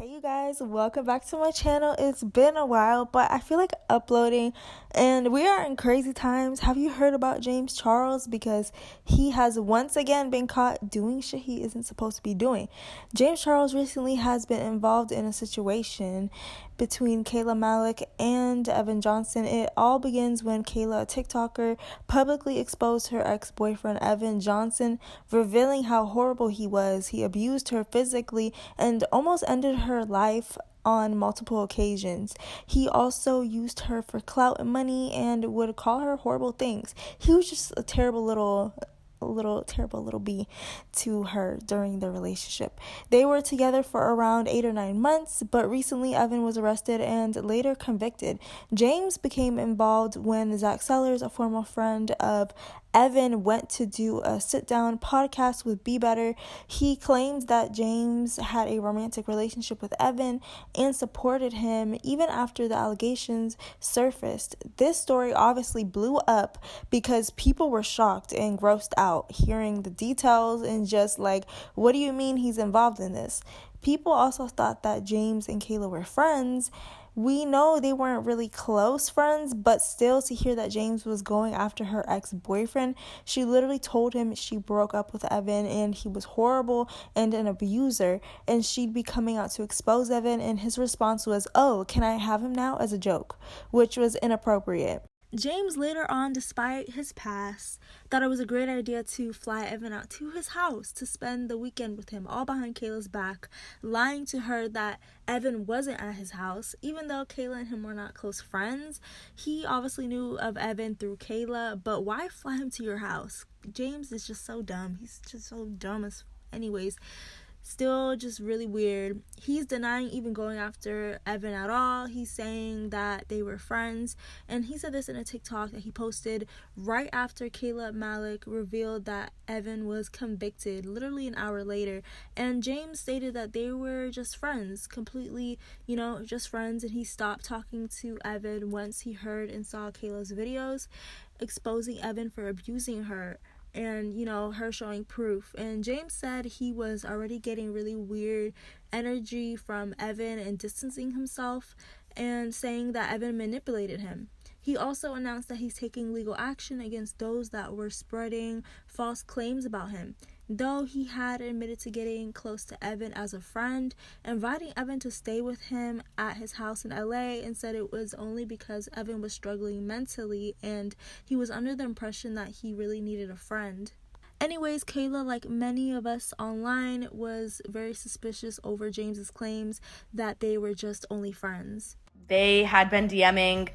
Hey you guys, welcome back to my channel. It's been a while, but I feel like uploading and we are in crazy times. Have you heard about James Charles? Because he has once again been caught doing shit he isn't supposed to be doing. James Charles recently has been involved in a situation between Kayla Malec and Evan Johnson. It all begins when Kayla, a TikToker, publicly exposed her ex-boyfriend Evan Johnson, revealing how horrible he was. He abused her physically and almost ended her life on multiple occasions. He also used her for clout and money and would call her horrible things. He was just a terrible little bee to her during the relationship. They were together for around 8 or 9 months, but recently Evan was arrested and later convicted. James became involved when Zach Sellers, a former friend of Evan, went to do a sit-down podcast with Be Better. He claimed that James had a romantic relationship with Evan and supported him even after the allegations surfaced. This story obviously blew up because people were shocked and grossed out hearing the details and just like, what do you mean he's involved in this? People also thought that James and Kayla were friends. We know they weren't really close friends, but still to hear that James was going after her ex-boyfriend, she literally told him she broke up with Evan and he was horrible and an abuser, and she'd be coming out to expose Evan, and his response was, "Oh, can I have him now?" as a joke, which was inappropriate. James later on, despite his past, thought it was a great idea to fly Evan out to his house to spend the weekend with him, all behind Kayla's back, lying to her that Evan wasn't at his house. Even though Kayla and him were not close friends, he obviously knew of Evan through Kayla, but why fly him to your house? James is just so dumb. He's just so dumb anyways. Still just really weird. He's denying even going after Evan at all. He's saying that they were friends, and he said this in a TikTok that he posted right after Kayla Malec revealed that Evan was convicted, literally an hour later. And James stated that they were just friends, completely, just friends, and he stopped talking to Evan once he heard and saw Kayla's videos exposing Evan for abusing her, and her showing proof. And James said he was already getting really weird energy from Evan and distancing himself and saying that Evan manipulated him. He also announced that he's taking legal action against those that were spreading false claims about him. Though he had admitted to getting close to Evan as a friend, inviting Evan to stay with him at his house in LA, and said it was only because Evan was struggling mentally and he was under the impression that he really needed a friend. Anyways, Kayla, like many of us online, was very suspicious over James's claims that they were just only friends. They had been DMing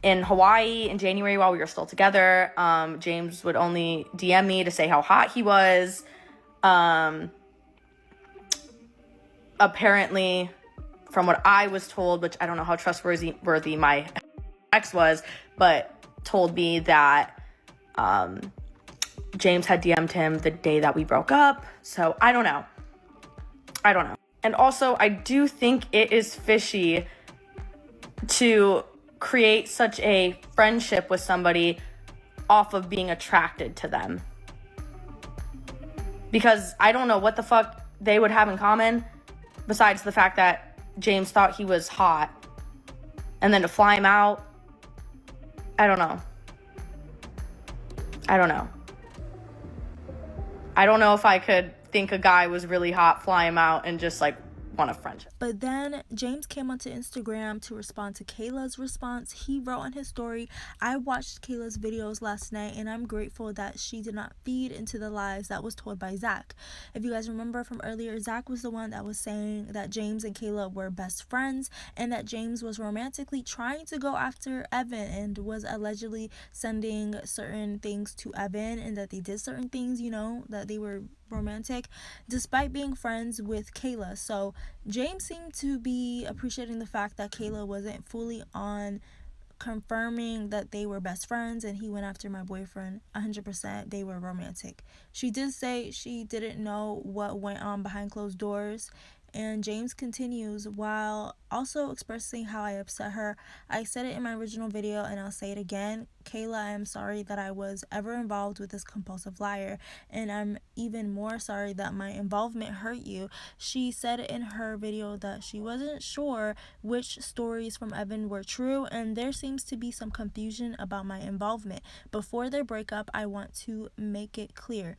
in Hawaii in January while we were still together. James would only DM me to say how hot he was. Apparently, from what I was told, which I don't know how trustworthy my ex was, but told me that James had DM'd him the day that we broke up. So I don't know. And also, I do think it is fishy to create such a friendship with somebody off of being attracted to them, because I don't know what the fuck they would have in common besides the fact that James thought he was hot, and then to fly him out, I don't know if I could think a guy was really hot, fly him out, and just like want a friendship. But then James came onto Instagram to respond to Kayla's response. He wrote on his story, "I watched Kayla's videos last night and I'm grateful that she did not feed into the lies that was told by Zach." If you guys remember from earlier, Zach was the one that was saying that James and Kayla were best friends and that James was romantically trying to go after Evan and was allegedly sending certain things to Evan, and that they did certain things, that they were romantic despite being friends with Kayla. So James seemed to be appreciating the fact that Kayla wasn't fully on confirming that they were best friends and he went after my boyfriend. 100% they were romantic. She did say she didn't know what went on behind closed doors, And James continues, while also expressing how I upset her. I said it in my original video and I'll say it again. Kayla, I am sorry that I was ever involved with this compulsive liar, and I'm even more sorry that my involvement hurt you. She said in her video that she wasn't sure which stories from Evan were true, and there seems to be some confusion about my involvement. Before their breakup, I want to make it clear.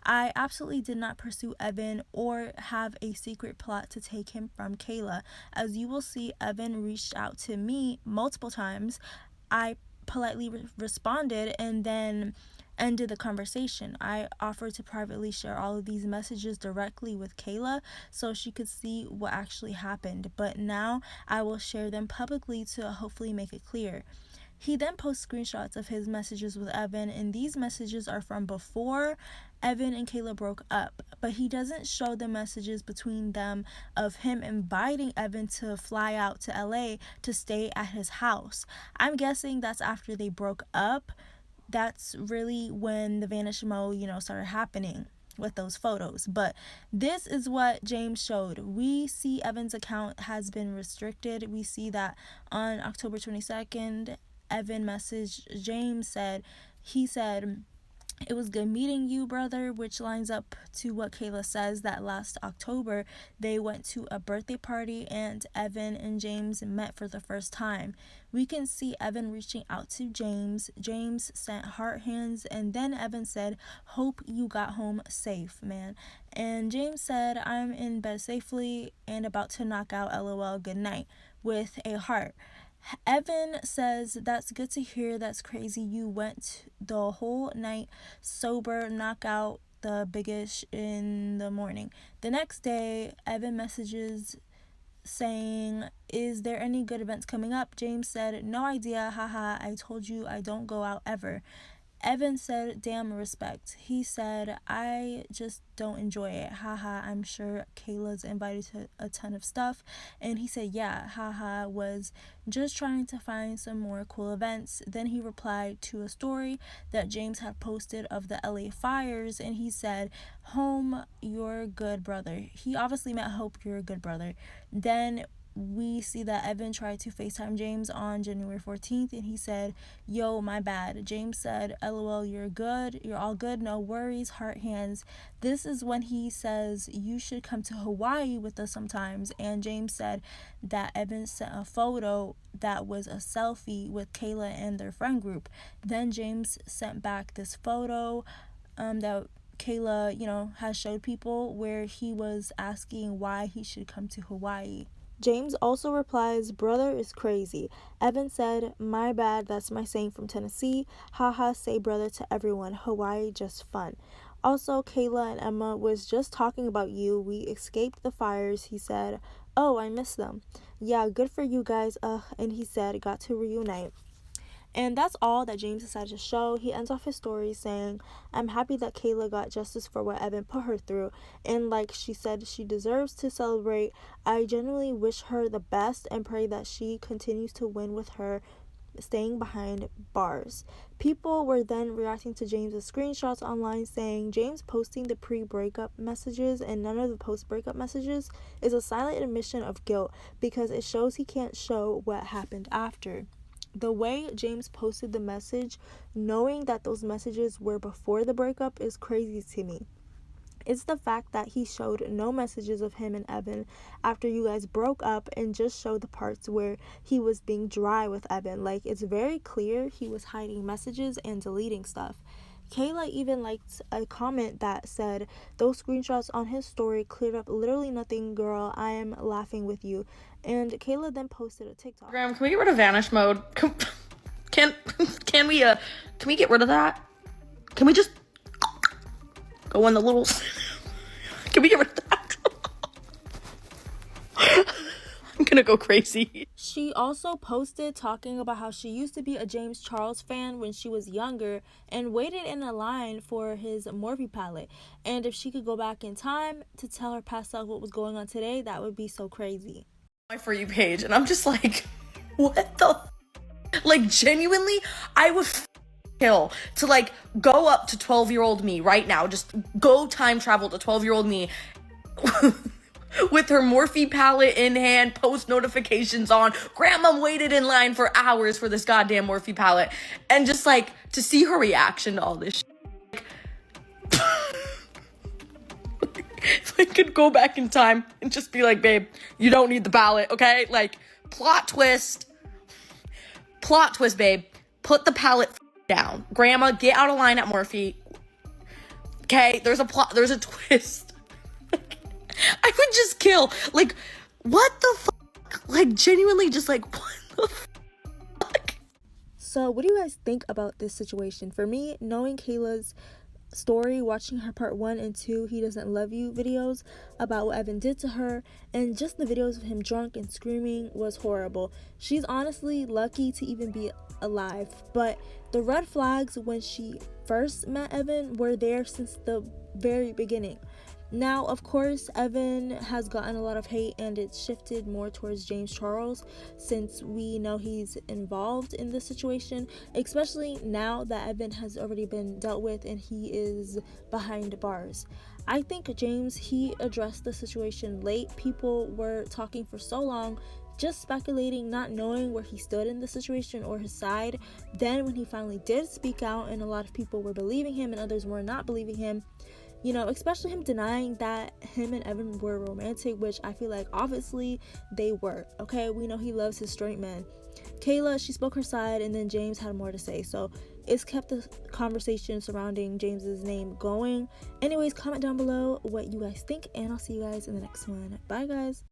I absolutely did not pursue Evan or have a secret plot to take him from Kayla. As you will see, Evan reached out to me multiple times. I politely responded and then ended the conversation. I offered to privately share all of these messages directly with Kayla so she could see what actually happened, but now I will share them publicly to hopefully make it clear. He then posts screenshots of his messages with Evan, and these messages are from before Evan and Kayla broke up, but he doesn't show the messages between them of him inviting Evan to fly out to LA to stay at his house. I'm guessing that's after they broke up. That's really when the vanish mode, started happening with those photos. But this is what James showed. We see Evan's account has been restricted. We see that on October 22nd, Evan messaged James, he said, it was good meeting you, brother, which lines up to what Kayla says that last October they went to a birthday party and Evan and James met for the first time. We can see Evan reaching out to James. James sent heart hands, and then Evan said, hope you got home safe, man. And James said, I'm in bed safely and about to knock out, LOL, good night, with a heart. Evan says, that's good to hear. That's crazy. You went the whole night sober, knockout the biggest in the morning. The next day, Evan messages saying, is there any good events coming up? James said, no idea. Haha, I told you I don't go out ever. Evan said, damn respect. He said, I just don't enjoy it. Haha, I'm sure Kayla's invited to a ton of stuff. And he said, yeah, haha, was just trying to find some more cool events. Then he replied to a story that James had posted of the LA fires, and he said, home, you're good, brother. He obviously meant hope you're a good brother. Then we see that Evan tried to FaceTime James on January 14th, and he said, yo, my bad. James said, LOL, you're good. You're all good. No worries. Heart hands. This is when he says, you should come to Hawaii with us sometimes. And James said that Evan sent a photo that was a selfie with Kayla and their friend group. Then James sent back this photo that Kayla, has showed people, where he was asking why he should come to Hawaii. James also replies, brother is crazy. Evan said, my bad, that's my saying from Tennessee. Haha, say brother to everyone. Hawaii, just fun. Also, Kayla and Emma was just talking about you. We escaped the fires. He said, oh, I miss them. Yeah, good for you guys. And he said, got to reunite. And that's all that James decided to show. He ends off his story saying, I'm happy that Kayla got justice for what Evan put her through. And like she said, she deserves to celebrate. I genuinely wish her the best and pray that she continues to win with her staying behind bars. People were then reacting to James's screenshots online saying James posting the pre-breakup messages and none of the post-breakup messages is a silent admission of guilt because it shows he can't show what happened after. The way James posted the message, knowing that those messages were before the breakup, is crazy to me. It's the fact that he showed no messages of him and Evan after you guys broke up and just showed the parts where he was being dry with Evan. Like, it's very clear he was hiding messages and deleting stuff. Kayla even liked a comment that said, those screenshots on his story cleared up literally nothing, girl. I am laughing with you. And Kayla then posted a TikTok. Can we get rid of vanish mode? Can we get rid of that? Can we just go in the little... Can we get rid of that? I'm gonna go crazy. She also posted talking about how she used to be a James Charles fan when she was younger and waited in a line for his Morphe palette. And if she could go back in time to tell her past self what was going on today, that would be so crazy. My For You page, and I'm just like, what the... Like, genuinely, I would kill to, like, go up to 12-year-old me right now. Just go time travel to 12-year-old me with her Morphe palette in hand, post notifications on. Grandma waited in line for hours for this goddamn Morphe palette. And just like to see her reaction to all this shit. If I could go back in time and just be like, babe, you don't need the palette, okay? Like, plot twist, babe. Put the palette down. Grandma, get out of line at Morphe. Okay, there's a twist. I would just kill. Like, what the fuck? Like, genuinely just like, what the fuck? So what do you guys think about this situation? For me, knowing Kayla's story, watching her part 1 and 2 He Doesn't Love You videos about what Evan did to her, and just the videos of him drunk and screaming was horrible. She's honestly lucky to even be alive, but the red flags when she first met Evan were there since the very beginning. Now, of course, Evan has gotten a lot of hate and it's shifted more towards James Charles since we know he's involved in this situation, especially now that Evan has already been dealt with and he is behind bars. I think James, he addressed the situation late. People were talking for so long, just speculating, not knowing where he stood in the situation or his side. Then when he finally did speak out and a lot of people were believing him and others were not believing him, you know, especially him denying that him and Evan were romantic, which I feel like obviously they were, okay? We know he loves his straight men. Kayla, she spoke her side, and then James had more to say. So it's kept the conversation surrounding James's name going. Anyways, comment down below what you guys think, and I'll see you guys in the next one. Bye, guys.